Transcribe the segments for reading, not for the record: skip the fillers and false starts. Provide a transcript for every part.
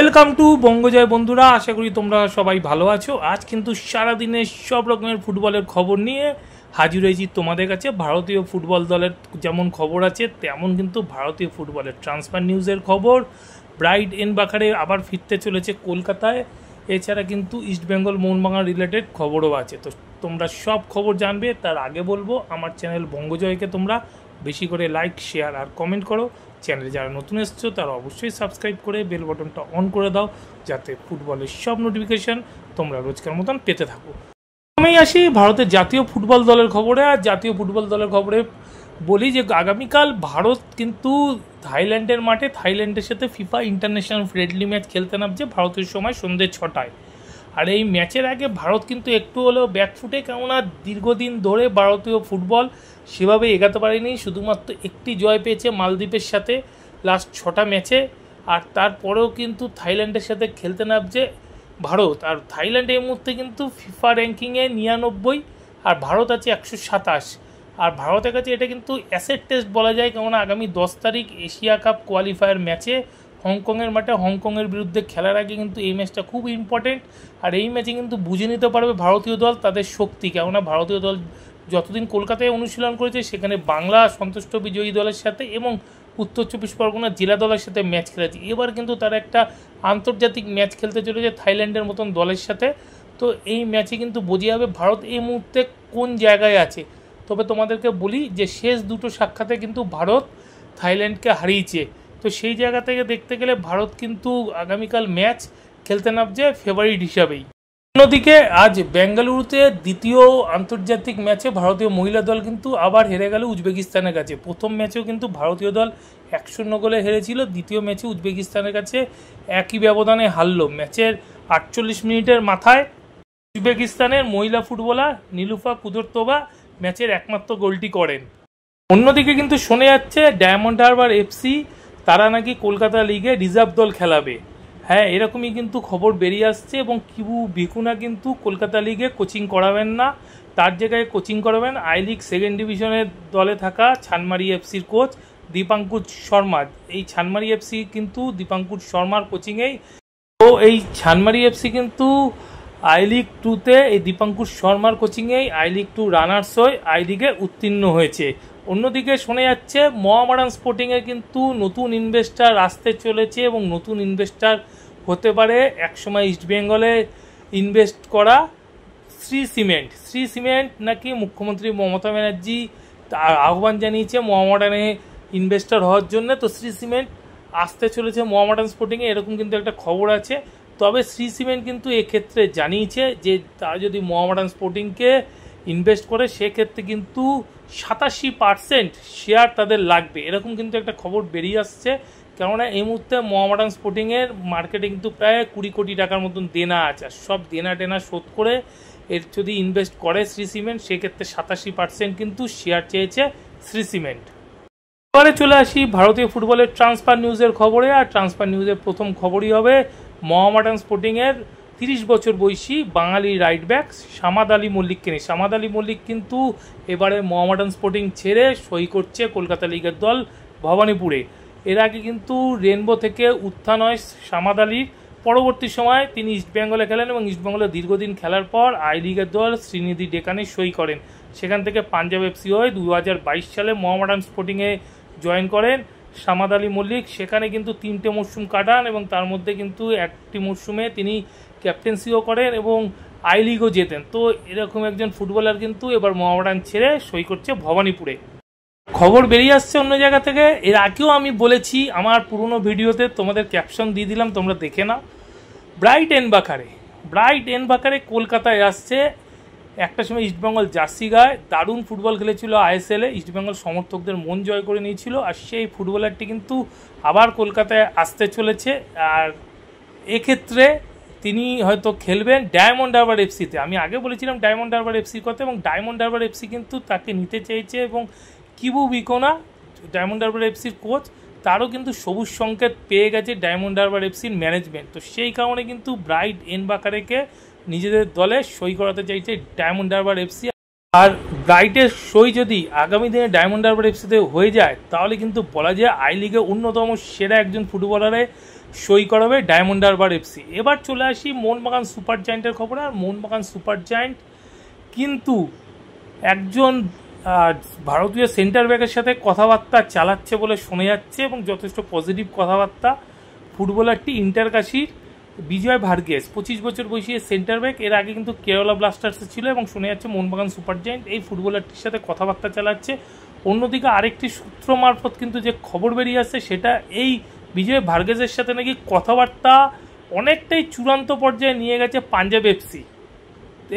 Welcome to বঙ্গজয় বন্ধুরা, আশা করি তোমরা সবাই ভালো আছো। আজ কিন্তু সারাদিনের সব রকমের ফুটবলের খবর নিয়ে হাজির হয়েছি তোমাদের কাছে। ভারতীয় ফুটবল দলের যেমন খবর আছে তেমন কিন্তু ভারতীয় ফুটবলের ট্রান্সফার নিউজের খবর। ব্রাইট এনবাকারে আবার ফিরতে চলেছে কলকাতায়। এছাড়া কিন্তু ইস্টবেঙ্গল মোহনবাগান রিলেটেড খবরও আছে। তো তোমরা সব খবর জানবে। তার আগে বলবো, আমার চ্যানেল বঙ্গজয়কে তোমরা বেশি করে লাইক, শেয়ার আর কমেন্ট করো। চ্যানেলে যারা নতুন এসছো তারা অবশ্যই সাবস্ক্রাইব করে বেল বাটনটা অন করে দাও, যাতে ফুটবলের সব নোটিফিকেশান তোমরা রোজকার মতন পেতে থাকো। আমি আসি ভারতের জাতীয় ফুটবল দলের খবরে। আর জাতীয় ফুটবল দলের খবরে বলি যে আগামীকাল ভারত কিন্তু থাইল্যান্ডের মাঠে থাইল্যান্ডের সাথে ফিফা ইন্টারন্যাশনাল ফ্রেন্ডলি ম্যাচ খেলতে নামছে ভারতের সময় সন্ধ্যে 6টায়। আর এই ম্যাচের আগে ভারত কিন্তু একটু হলেও ব্যাকফুটে, কেননা দীর্ঘদিন ধরে ভারতীয় ফুটবল সেভাবে এগাতে পারেনি। শুধুমাত্র একটি জয় পেয়েছে মালদ্বীপের সাথে লাস্ট 6টা ম্যাচে। আর তারপরেও কিন্তু থাইল্যান্ডের সাথে খেলতে নামছে ভারত। আর থাইল্যান্ড এই মুহূর্তে কিন্তু ফিফা র্যাঙ্কিংয়ে 99 আর ভারত আছে 127। আর ভারতের কাছে এটা কিন্তু অ্যাসেট টেস্ট বলা যায়, কেননা আগামী 10 তারিখ এশিয়া কাপ কোয়ালিফায়ার ম্যাচে হংকংয়ের মাঠে হংকংয়ের বিরুদ্ধে খেলার আগে কিন্তু এই ম্যাচটা খুব ইম্পর্টেন্ট। আর এই ম্যাচে কিন্তু বুঝে নিতে পারবে ভারতীয় দল তাদের শক্তি, কেননা ভারতীয় দল যতদিন কলকাতায় অনুশীলন করেছে সেখানে বাংলা সন্তুষ্ট বিজয়ী দলের সাথে এবং উত্তর 24 পরগনা জেলা দলের সাথে ম্যাচ খেলেছে। এবার কিন্তু তারা একটা আন্তর্জাতিক ম্যাচ খেলতে চলেছে থাইল্যান্ডের মতন দলের সাথে। তো এই ম্যাচে কিন্তু বোঝা যাবে ভারত এই মুহূর্তে কোন জায়গায় আছে। তবে তোমাদেরকে বলি যে শেষ দুটো সাক্ষাতে কিন্তু ভারত থাইল্যান্ডকে হারিয়েছে। তো সেই জায়গা থেকে দেখতে গেলে ভারত কিন্তু আগামীকাল ম্যাচ খেলতে নামছে ফেভারিট হিসাবেই। অন্যদিকে আজ বেঙ্গালুরুতে দ্বিতীয় আন্তর্জাতিক ম্যাচে ভারতীয় মহিলা দল কিন্তু আবার হেরে গেল উজবেকিস্তানের কাছে। প্রথম ম্যাচেও কিন্তু ভারতীয় দল 1-0 গোলে হেরেছিল। দ্বিতীয় ম্যাচে উজবেকিস্তানের কাছে একই ব্যবধানে হারল। ম্যাচের 48 মিনিটের মাথায় উজবেকিস্তানের মহিলা ফুটবলার নীলুফা কুদরতোভা ম্যাচের একমাত্র গোলটি করেন। অন্যদিকে কিন্তু শোনা যাচ্ছে ডায়মন্ড হারবার এফসি তারা নাকি কলকাতা লিগে রিজার্ভ দল খেলাবে। হ্যাঁ, এরকমই কিন্তু খবর বেরিয়ে আসছে। এবং কিবু ভিকুনা কিন্তু কলকাতা লিগে কোচিং করাবেন না, তার জায়গায় কোচিং করাবেন আই লিগ সেকেন্ড ডিভিশনের দলে থাকা ছানমারি এফসির কোচ দীপাঙ্কুর শর্মা। এই ছানমারি এফসি কিন্তু দীপাঙ্কুর শর্মার কোচিংয়েই। তো এই ছানমারি এফসি কিন্তু আই লিগ 2তে এই দীপাঙ্কুর শর্মার কোচিংয়েই আই লিগ 2 রানার্স হয়ে আই লিগে উত্তীর্ণ হয়েছে। অন্যদিকে শোনা যাচ্ছে মোহামেডান স্পোর্টিংয়ে কিন্তু নতুন ইনভেস্টার আসতে চলেছে এবং নতুন ইনভেস্টার হতে পারে একসময় ইস্টবেঙ্গলে ইনভেস্ট করা শ্রী সিমেন্ট নাকি মুখ্যমন্ত্রী মমতা ব্যানার্জি আহ্বান জানিয়েছে মোহামেডানে ইনভেস্টার হওয়ার জন্য। তো শ্রী সিমেন্ট আসতে চলেছে মোহামেডান স্পোর্টিংয়ে, এরকম কিন্তু একটা খবর আছে। তবে শ্রী সিমেন্ট কিন্তু এক্ষেত্রে জানিয়েছে যে তারা যদি মোহামেডান স্পোর্টিংকে ইনভেস্ট করে সেক্ষেত্রে কিন্তু 87% শেয়ার তাদের লাগবে, এরকম কিন্তু একটা খবর বেরিয়ে আসছে। কেননা এই মুহূর্তে মোহামেডান স্পোর্টিংয়ের মার্কেটে কিন্তু প্রায় 20 কোটি টাকার মতন দেনা আছে। সব দেনা টেনা শোধ করে এর যদি ইনভেস্ট করে শ্রী সিমেন্ট সেক্ষেত্রে 87% কিন্তু শেয়ার চেয়েছে শ্রী সিমেন্ট। এবারে চলে আসি ভারতীয় ফুটবলের ট্রান্সফার নিউজের খবরে। আর ট্রান্সফার নিউজের প্রথম খবরই হবে মোহামেডান স্পোর্টিংয়ের 30 বছর বয়সী বাঙালি রাইট ব্যাক সামাদ আলী মল্লিককে নিয়ে। সামাদ আলী মল্লিক কিন্তু এবারে মোহামেডান স্পোর্টিং ছেড়ে সই করছে কলকাতা লিগের দল ভবানীপুরে। এর আগে কিন্তু রেনবো থেকে উত্থান হয় সামাদ আলীর। পরবর্তী সময় তিনি ইস্টবেঙ্গলে খেলেন এবং ইস্টবেঙ্গলে দীর্ঘদিন খেলার পর আই লিগের দল শ্রীনিধি ডেকানে সই করেন। সেখান থেকে পাঞ্জাব এফসি হয়ে 2022 সালে মোহামেডান স্পোর্টিংয়ে জয়েন করেন সামাদ আলী মল্লিক। সেখানে কিন্তু 3টে মরশুম কাটান এবং তার মধ্যে কিন্তু একটি মরশুমে তিনি ক্যাপ্টেন্সিও করেন এবং আই লিগও জেতেন। তো এরকম একজন ফুটবলার কিন্তু এবার মোহামেডান ছেড়ে সই করছে ভবানীপুরে। খবর বেরিয়ে আসছে অন্য জায়গা থেকে। এর আগেও আমি বলেছি আমার পুরনো ভিডিওতে, তোমাদের ক্যাপশন দিয়ে দিলাম, তোমরা দেখে নাও। ব্রাইট এনবাকারে কলকাতায় আসছে। একটা সময় ইস্টবেঙ্গল জার্সি গায়ে দারুণ ফুটবল খেলেছিল আইএসএলে, ইস্টবেঙ্গল সমর্থকদের মন জয় করে নিয়েছিল। আর সেই ফুটবলারটি কিন্তু আবার কলকাতায় আসতে চলেছে। আর এক্ষেত্রে তিনি হয়তো খেলবেন ডায়মন্ড হারবার এফসিতে। আমি আগে বলেছিলাম ডায়মন্ড হারবার এফসির কথা, এবং ডায়মন্ড হারবার এফসি কিন্তু তাকে নিতে চেয়েছে এবং কিবু ভিকুনা ডায়মন্ড হারবার এফসির কোচ তারও কিন্তু সবুজ সংকেত পেয়ে গেছে ডায়মন্ড হারবার এফসির ম্যানেজমেন্ট। তো সেই কারণে কিন্তু ব্রাইট এনবাকারেকে নিজেদের দলে সই করাতে চাইছে ডায়মন্ড হারবার এফসি। আর ব্রাইটের সই যদি আগামী দিনে ডায়মন্ড হারবার এফসিতে হয়ে যায় তাহলে কিন্তু বলা যায় আই লিগে অন্যতম সেরা একজন ফুটবলারে সই করাবে ডায়মন্ড হারবার এফসি। এবার চলে আসি মোহনবাগান সুপার জায়েন্টের খবর। আর মোহনবাগান সুপার জায়েন্ট কিন্তু একজন ভারতীয় সেন্টার ব্যাকের সাথে কথাবার্তা চালাচ্ছে বলে শোনা যাচ্ছে, এবং যথেষ্ট পজিটিভ কথাবার্তা। ফুটবলারটি ইন্টারকাশির বিজয় ভার্গেস, 25 বছর বয়সী সেন্টার ব্যাক, এর আগে কিন্তু কেরালা ব্লাস্টার্সে ছিল, এবং শোনা যাচ্ছে মোহনবাগান সুপার জায়েন্ট এই ফুটবলারটির সাথে কথাবার্তা চালাচ্ছে। অন্যদিকে আরেকটি সূত্র মারফত কিন্তু যে খবর বেরিয়ে আসছে সেটা এই বিজয় ভার্গেসের সাথে নাকি কথাবার্তা অনেকটাই চূড়ান্ত পর্যায়ে নিয়ে গেছে পাঞ্জাব এফসি।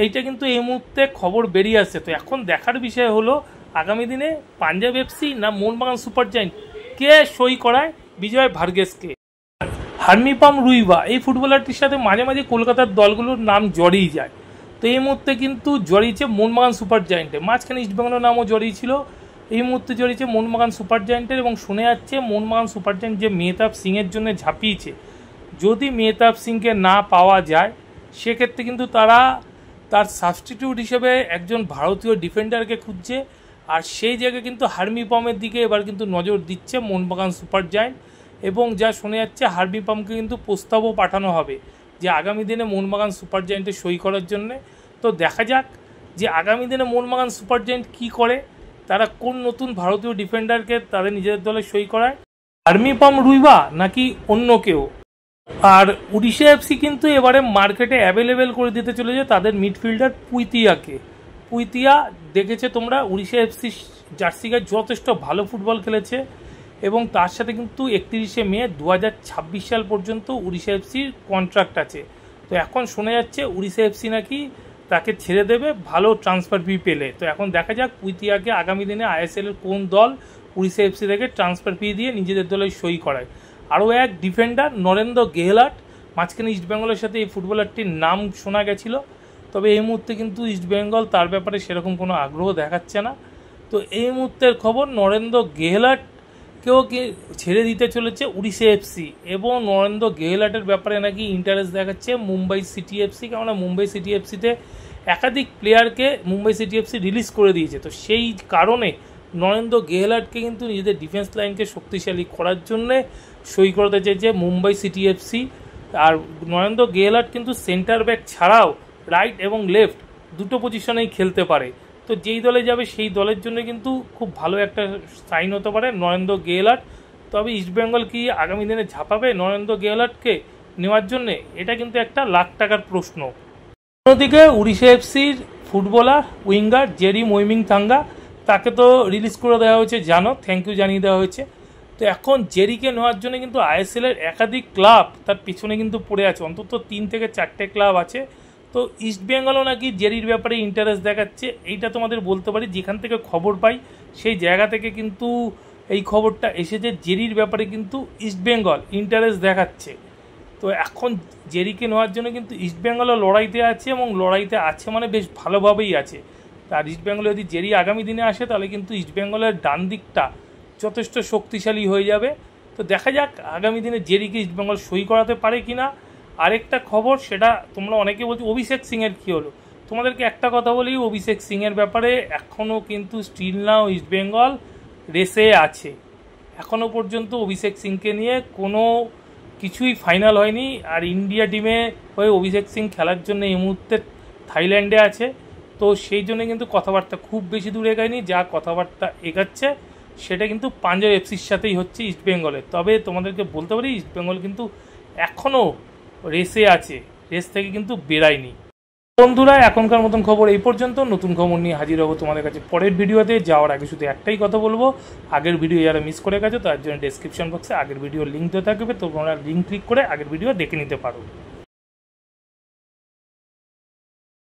এইটা কিন্তু এই মুহূর্তে খবর বেরিয়ে আসছে। তো এখন দেখার বিষয় হলো আগামী দিনে পাঞ্জাব এফসি না মোহনবাগান সুপার জায়েন্ট কে সই করায় বিজয় ভার্গেসকে। হার্মিপাম রুইবা এই ফুটবলারটির সাথে মাঝে মাঝে কলকাতার দলগুলোর নাম জড়িয়ে যায়। তো এই মুহূর্তে কিন্তু জড়িয়েছে মোহনবাগান সুপার জায়েন্টে, মাঝখানে ইস্টবেঙ্গলের নামও জড়িয়েছিল, এই মুহূর্তে জড়িয়েছে মোহনবাগান সুপার জায়েন্টের। এবং শুনে যাচ্ছে মোহনবাগান সুপার জায়েন্ট যে মেহতাব সিংয়ের জন্য ঝাঁপিয়েছে, যদি মেহতাব সিংকে না পাওয়া যায় সেক্ষেত্রে কিন্তু তারা তার সাবস্টিটিউট হিসেবে একজন ভারতীয় ডিফেন্ডারকে খুঁজছে। আর সেই জায়গায় কিন্তু হার্মিপামের দিকে এবার কিন্তু নজর দিচ্ছে মোহনবাগান সুপার জায়েন্ট, এবং যা শোনা যাচ্ছে হার্মিপামকে কিন্তু প্রস্তাবও পাঠানো হবে যে আগামী দিনে মোহনবাগান সুপার জায়েন্টে সই করার জন্যে। তো দেখা যাক যে আগামী দিনে মোহনবাগান সুপার জায়েন্ট কী করে, তারা কোন নতুন ভারতীয় ডিফেন্ডারকে তাদের নিজেদের দলে সই করায়, হার্মিপাম রুইবা নাকি অন্য কেউ। আর উড়িষ্যা এফসি কিন্তু এবারে মার্কেটে অ্যাভেলেবেল করে দিতে চলেছে তাদের মিডফিল্ডার পুইতিয়া দেখেছে তোমরা, উড়িষ্যা এফসি জার্সি গায়ে যথেষ্ট ভালো ফুটবল খেলেছে, এবং তার সাথে কিন্তু 31শে মে 2026 সাল পর্যন্ত উড়িষ্যা এফসির কন্ট্রাক্ট আছে। তো এখন শোনা যাচ্ছে উড়িষ্যা এফসি নাকি তাকে ছেড়ে দেবে ভালো ট্রান্সফার ফি পেলে। তো এখন দেখা যাক পুইতিয়াকে আগামী দিনে আইএসএলের কোন দল উড়িষ্যা এফসি থেকে ট্রান্সফার ফি দিয়ে নিজেদের দলে সই করায়। আরও এক ডিফেন্ডার নরেন্দ্র গেহলাট, মাঝখানে ইস্টবেঙ্গলের সাথে এই ফুটবলারটির নাম শোনা গেছিল, তবে এই মুহূর্তে কিন্তু ইস্টবেঙ্গল তার ব্যাপারে সেরকম কোনো আগ্রহ দেখাচ্ছে না। তো এই মুহূর্তের খবর নরেন্দ্র গেহলাটকেও ছেড়ে দিতে চলেছে উড়িষ্যা এফসি, এবং নরেন্দ্র গেহলাটের ব্যাপারে নাকি ইন্টারেস্ট দেখাচ্ছে মুম্বাই সিটি এফসি, কেননা মুম্বাই সিটি এফসিতে একাধিক প্লেয়ারকে মুম্বাই সিটি এফসি রিলিজ করে দিয়েছে। তো সেই কারণে নরেন্দ্র গেহলাটকে কিন্তু নিজেদের ডিফেন্স লাইনকে শক্তিশালী করার জন্যে সই করতে চেয়েছে মুম্বাই সিটি এফসি। আর নরেন্দ্র গেহলাট কিন্তু সেন্টার ব্যাক ছাড়াও রাইট এবং লেফট দুটো পজিশনেই খেলতে পারে। তো যেই দলে যাবে সেই দলের জন্য কিন্তু খুব ভালো একটা সাইন হতে পারে নরেন্দ্র গেহলাট। তবে ইস্টবেঙ্গল কি আগামী দিনে ঝাঁপাবে নরেন্দ্র গেহলাটকে নেওয়ার জন্যে, এটা কিন্তু একটা লাখ টাকার প্রশ্ন। অন্যদিকে উড়িষ্যা এফসির ফুটবলার উইঙ্গার জেরি মোইমিংথাঙ্গা, তাকে তো রিলিজ করে দেওয়া হয়েছে, জানো, থ্যাংক ইউ জানিয়ে দেওয়া হয়েছে। তো এখন জেরিকে নেওয়ার জন্য কিন্তু আইএসএলের একাধিক ক্লাব তার পিছনে কিন্তু পড়ে আছে, অন্তত 3 থেকে 4টে ক্লাব আছে। তো ইস্টবেঙ্গলও নাকি জেরির ব্যাপারে ইন্টারেস্ট দেখাচ্ছে, এইটা তোমাদের বলতে পারি যেখান থেকে খবর পাই সেই জায়গা থেকে কিন্তু এই খবরটা এসেছে, জেরির ব্যাপারে কিন্তু ইস্টবেঙ্গল ইন্টারেস্ট দেখাচ্ছে। তো এখন জেরিকে নেওয়ার জন্য কিন্তু ইস্টবেঙ্গলও লড়াইতে আছে, এবং লড়াইতে আছে মানে বেশ ভালোভাবেই আছে। আর ইস্টবেঙ্গলে যদি জেরি আগামী দিনে আসে তাহলে কিন্তু ইস্টবেঙ্গলের ডান দিকটা যথেষ্ট শক্তিশালী হয়ে যাবে। তো দেখা যাক আগামী দিনে জেরিকে ইস্টবেঙ্গল সই করাতে পারে কিনা। আরেকটা খবর, সেটা তোমরা অনেকে বলছো অভিষেক সিংয়ের কী হলো, তোমাদেরকে একটা কথা বলি, অভিষেক সিংয়ের ব্যাপারে এখনও কিন্তু স্টিল নাও ইস্টবেঙ্গল রেসে আছে। এখনও পর্যন্ত অভিষেক সিংকে নিয়ে কোনো কিছুই ফাইনাল হয়নি। আর ইন্ডিয়া টিমে হয়ে অভিষেক সিং খেলার জন্য এই মুহূর্তে থাইল্যান্ডে আছে। তো সেই জন্য কিন্তু কথাবার্তা খুব বেশি দূর এগায়নি, যা কথাবার্তা এগাচ্ছে সেটা কিন্তু পাঞ্জাব এফসির সাথেই হচ্ছে ইস্টবেঙ্গলের। তবে তোমাদেরকে বলতে পারি ইস্টবেঙ্গল কিন্তু এখনও রেসে আছে, রেস থেকে কিন্তু বেরায়নি। বন্ধুরা, এখনকার মতন খবর এই পর্যন্ত। নতুন খবর নিয়ে হাজির হবো তোমাদের কাছে পরের ভিডিওতে। যাওয়ার আগে শুধু একটাই কথা বলবো, আগের ভিডিও যারা মিস করে গেছো তার জন্য ডেসক্রিপশন বক্সে আগের ভিডিওর লিঙ্ক দেওয়া থাকবে, তোমরা লিঙ্ক ক্লিক করে আগের ভিডিও দেখে নিতে পারো।